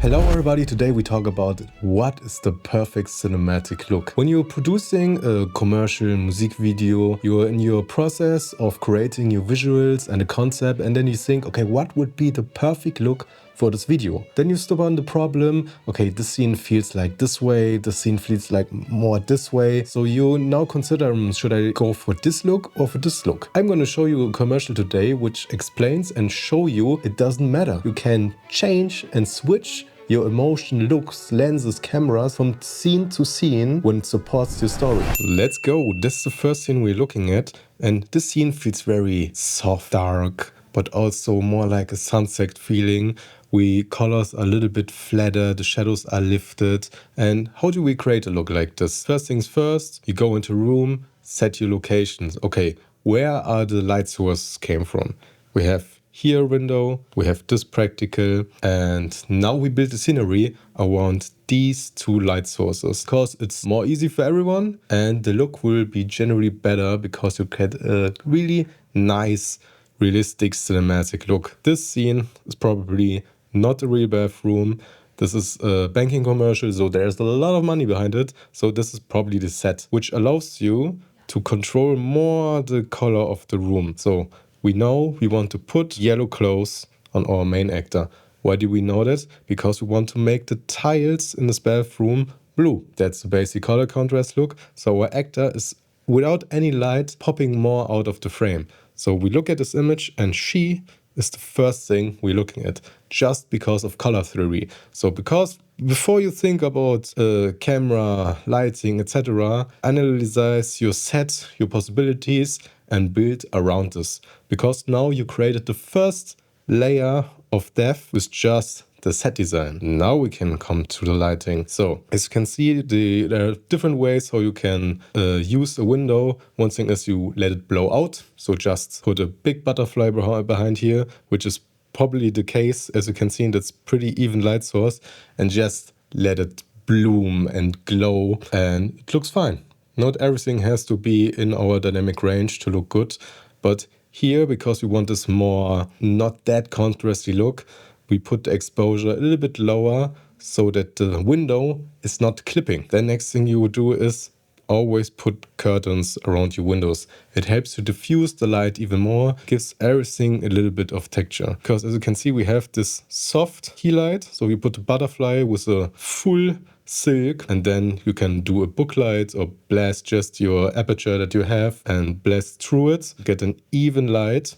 Hello everybody, today we talk about what is the perfect cinematic look. When you're producing a commercial music video, you're in your process of creating your visuals and a concept, and then you think, okay, what would be the perfect look for this video? Then you stop on the problem, okay, this scene feels like this way, this scene feels like more this way. So you now consider, should I go for this look or for this look? I'm going to show you a commercial today which explains and show you it doesn't matter. You can change and switch your emotion, looks, lenses, cameras from scene to scene when it supports your story. Let's go. This is the first scene we're looking at, and this scene feels very soft, dark, but also more like a sunset feeling. Colors are a little bit flatter, the shadows are lifted. And how do we create a look like this? First things first, you go into a room, set your locations. Okay, where are the light sources came from? We have here a window, we have this practical, and now we build the scenery around these two light sources because it's more easy for everyone and the look will be generally better because you get a really nice, realistic cinematic look. This scene is probably not a real bathroom. This is a banking commercial, so there's a lot of money behind it. So this is probably the set, which allows you to control more the color of the room. So we know we want to put yellow clothes on our main actor. Why do we know that? Because we want to make the tiles in this bathroom blue. That's the basic color contrast look. So our actor is, without any light, popping more out of the frame. So we look at this image and she is the first thing we're looking at, just because of color theory. So before you think about camera, lighting, etc., analyze your set, your possibilities, and build around this. Because now you created the first layer of depth with just the set design. Now we can come to the lighting. So as you can see, there are different ways how you can use a window. One thing is you let it blow out. So just put a big butterfly behind here, which is probably the case. As you can see, that's pretty even light source, and just let it bloom and glow, and it looks fine. Not everything has to be in our dynamic range to look good, but here, because we want this more not that contrasty look, we put the exposure a little bit lower so that the window is not clipping. The next thing you would do is always put curtains around your windows. It helps to diffuse the light even more, gives everything a little bit of texture. Because as you can see, we have this soft key light. So we put a butterfly with a full silk, and then you can do a book light or blast just your aperture that you have and blast through it, get an even light.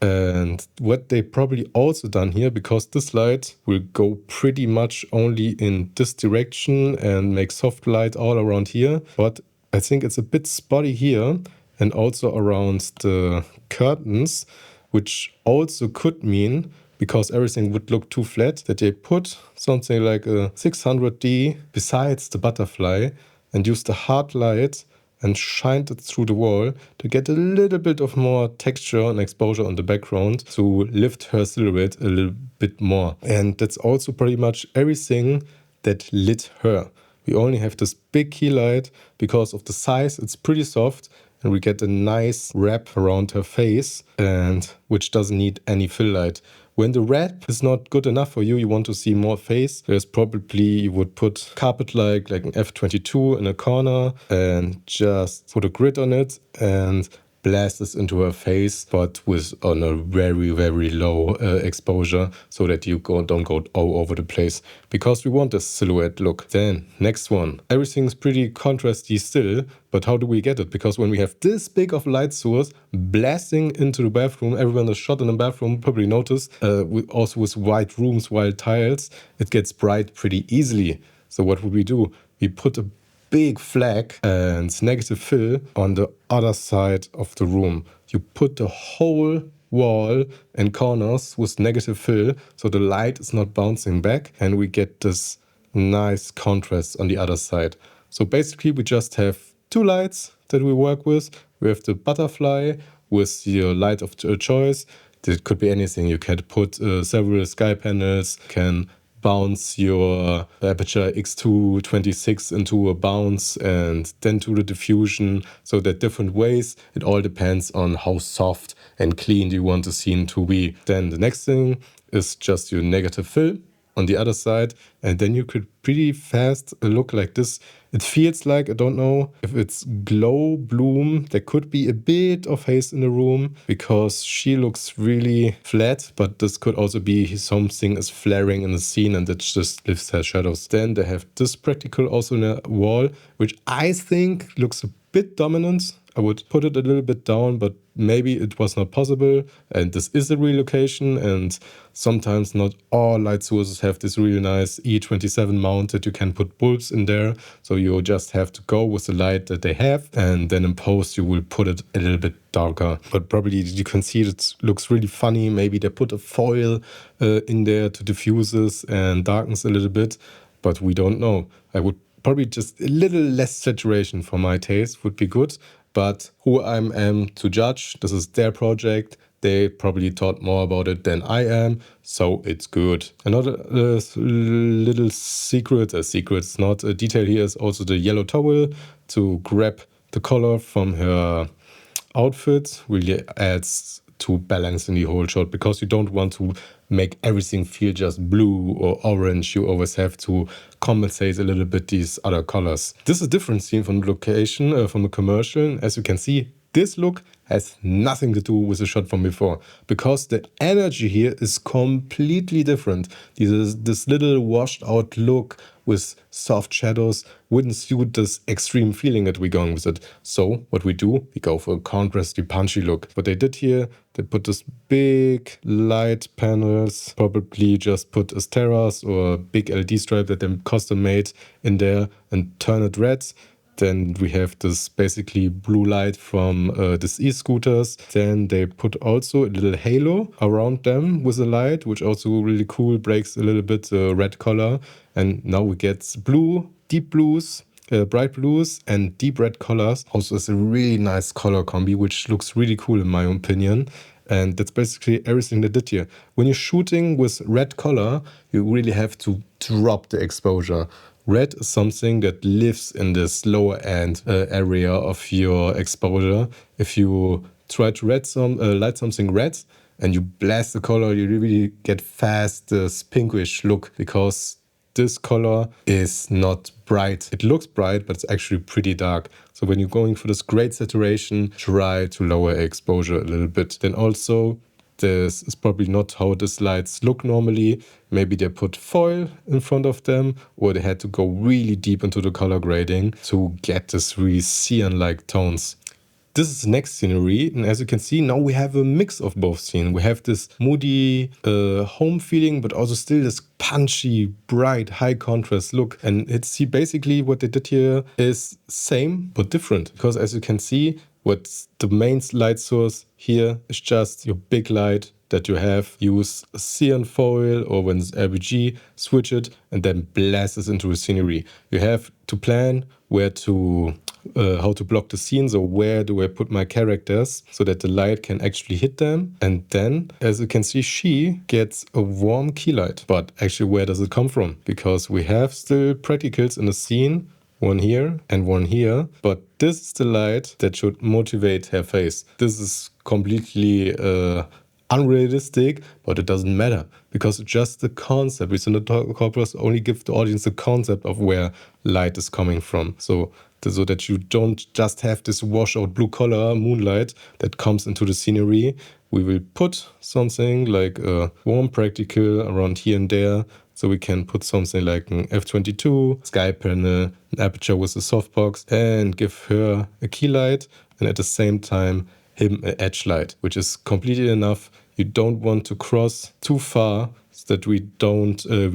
And what they probably also done here, because this light will go pretty much only in this direction and make soft light all around here, but I think it's a bit spotty here and also around the curtains, which also could mean, because everything would look too flat, that they put something like a 600D besides the butterfly and use the hard light and shined it through the wall to get a little bit of more texture and exposure on the background to lift her silhouette a little bit more. And that's also pretty much everything that lit her. We only have this big key light. Because of the size, it's pretty soft, and we get a nice wrap around her face, and which doesn't need any fill light. When the wrap is not good enough for you, you want to see more face, there's probably you would put carpet like an F22 in a corner and just put a grid on it and blast this into her face, but on a very, very low exposure, so that you don't go all over the place, because we want a silhouette look. Then next one, everything's pretty contrasty still, but how do we get it? Because when we have this big of light source blasting into the bathroom, everyone that's shot in a bathroom probably noticed, also with white rooms, white tiles, it gets bright pretty easily. So what would we do? We put a big flag and negative fill on the other side of the room. You put the whole wall and corners with negative fill, so the light is not bouncing back, and we get this nice contrast on the other side. So basically we just have two lights that we work with. We have the butterfly with your light of choice. It could be anything. You can put several sky panels, can bounce your aperture X226 into a bounce and then to the diffusion. So there are different ways. It all depends on how soft and clean you want the scene to be. Then the next thing is just your negative fill. on the other side, and then you could pretty fast look like this. It feels like, I don't know if it's glow, bloom. There could be a bit of haze in the room because she looks really flat, but this could also be something is flaring in the scene and it just lifts her shadows. Then they have this practical also in the wall, which I think looks a bit dominant. I would put it a little bit down, but maybe it was not possible. And this is a relocation, and sometimes not all light sources have this really nice E27 mount that you can put bulbs in there. So you just have to go with the light that they have, and then in post you will put it a little bit darker. But probably you can see it looks really funny. Maybe they put a foil in there to diffuse this and darkens a little bit, but we don't know. I would probably just a little less saturation for my taste would be good. But who I am to judge? This is their project. They probably thought more about it than I am, so it's good. Another little secret, it's not a detail here, is also the yellow towel to grab the color from her outfit. Really adds to balance in the whole shot, because you don't want to make everything feel just blue or orange. You always have to compensate a little bit these other colors. This is a different scene from the location, from the commercial. As you can see, this look has nothing to do with the shot from before, because the energy here is completely different. This little washed out look with soft shadows wouldn't suit this extreme feeling that we're going with it. So what we do, we go for a contrasty, punchy look. What they did here, they put this big light panels, probably just put Asteras or a big LED stripe that they custom made in there and turn it red. Then we have this basically blue light from these e-scooters. Then they put also a little halo around them with a light, which also really cool, breaks a little bit the red color. And now we get blue, deep blues, bright blues and deep red colors. Also it's a really nice color combi, which looks really cool in my opinion. And that's basically everything they did here. When you're shooting with red color, you really have to drop the exposure. Red is something that lives in this lower end area of your exposure. If you try to light something red and you blast the color, you really get fast this pinkish look, because this color is not bright. It looks bright, but it's actually pretty dark. So when you're going for this great saturation, try to lower exposure a little bit. Then also, this is probably not how these lights look normally. Maybe they put foil in front of them, or they had to go really deep into the color grading to get this really cyan-like tones. This is the next scenery, and as you can see, now we have a mix of both scenes. We have this moody home feeling, but also still this punchy, bright, high contrast look. And it's basically what they did here is same but different, because as you can see, what's the main light source here is just your big light that you have. Use a cyan foil, or when it's RGB, switch it and then blast this into a scenery. You have to plan where to how to block the scenes, or where do I put my characters so that the light can actually hit them. And then, as you can see, she gets a warm key light. But actually, where does it come from? Because we have still practicals in the scene, one here and one here, but this is the light that should motivate her face. This is completely unrealistic, but it doesn't matter, because it's just the concept. We cinematographers only give the audience the concept of where light is coming from. So that you don't just have this washout blue color moonlight that comes into the scenery. We will put something like a warm practical around here and there. So we can put something like an f/22, sky panel, an aperture with a softbox, and give her a key light, and at the same time him an edge light, which is completely enough. You don't want to cross too far so that we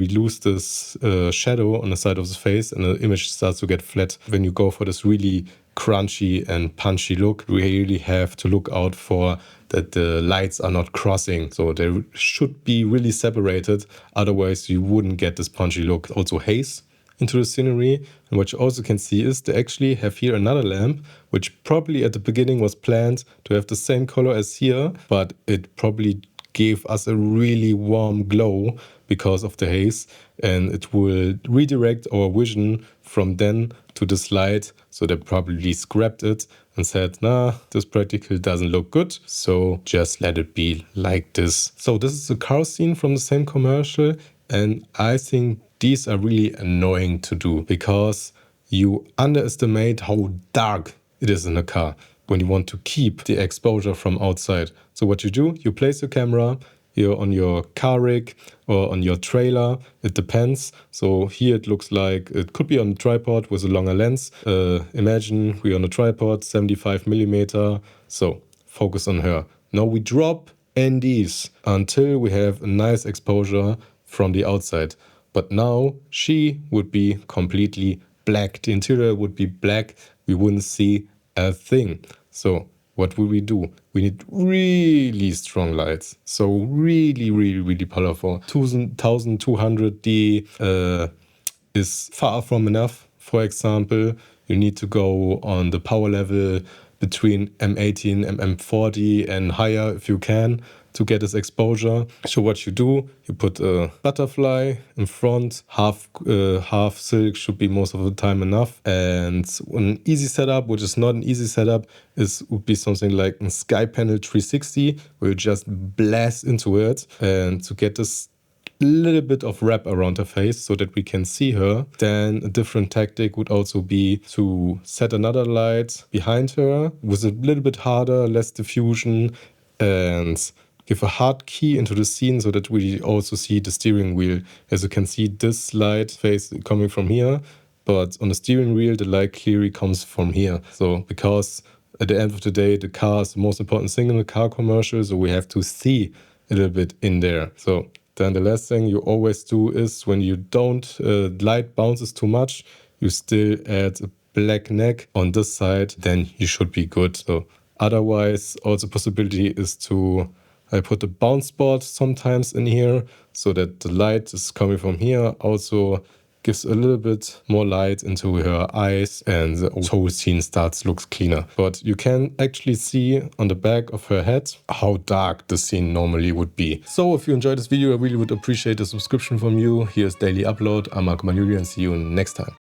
lose this shadow on the side of the face and the image starts to get flat. When you go for this really crunchy and punchy look, we really have to look out for that the lights are not crossing. So they should be really separated. Otherwise, you wouldn't get this punchy look. Also haze into the scenery. And what you also can see is they actually have here another lamp, which probably at the beginning was planned to have the same color as here, but it probably gave us a really warm glow because of the haze, and it will redirect our vision from then to this light. So they probably scrapped it and said, nah, this practical doesn't look good, so just let it be like this. So this is the car scene from the same commercial. And I think these are really annoying to do because you underestimate how dark it is in a car when you want to keep the exposure from outside. So what you do, you place your camera here on your car rig or on your trailer, it depends. So here it looks like it could be on a tripod with a longer lens. Imagine we're on a tripod, 75 millimeter. So focus on her. Now we drop NDs until we have a nice exposure from the outside. But now she would be completely black. The interior would be black. We wouldn't see a thing. So what will we do? We need really strong lights. So really powerful. 1200D is far from enough. For example, you need to go on the power level between M18 and M40 and higher if you can to get this exposure. So what you do, you put a butterfly in front, half silk should be most of the time enough. And an easy setup, which is not an easy setup, would be something like a sky panel 360 where you just blast into it and to get this little bit of wrap around her face so that we can see her. Then a different tactic would also be to set another light behind her with a little bit harder, less diffusion, and give a hard key into the scene so that we also see the steering wheel. As you can see, this light face coming from here, but on the steering wheel, the light clearly comes from here. So because at the end of the day, the car is the most important thing in a car commercial, so we have to see a little bit in there. So then the last thing you always do is when you don't, light bounces too much, you still add a black neck on this side, then you should be good. So otherwise, also possibility is to I put a bounce spot sometimes in here so that the light is coming from here. Also gives a little bit more light into her eyes and the whole scene looks cleaner. But you can actually see on the back of her head how dark the scene normally would be. So if you enjoyed this video, I really would appreciate a subscription from you. Here's daily upload. I'm Marco Manueli and see you next time.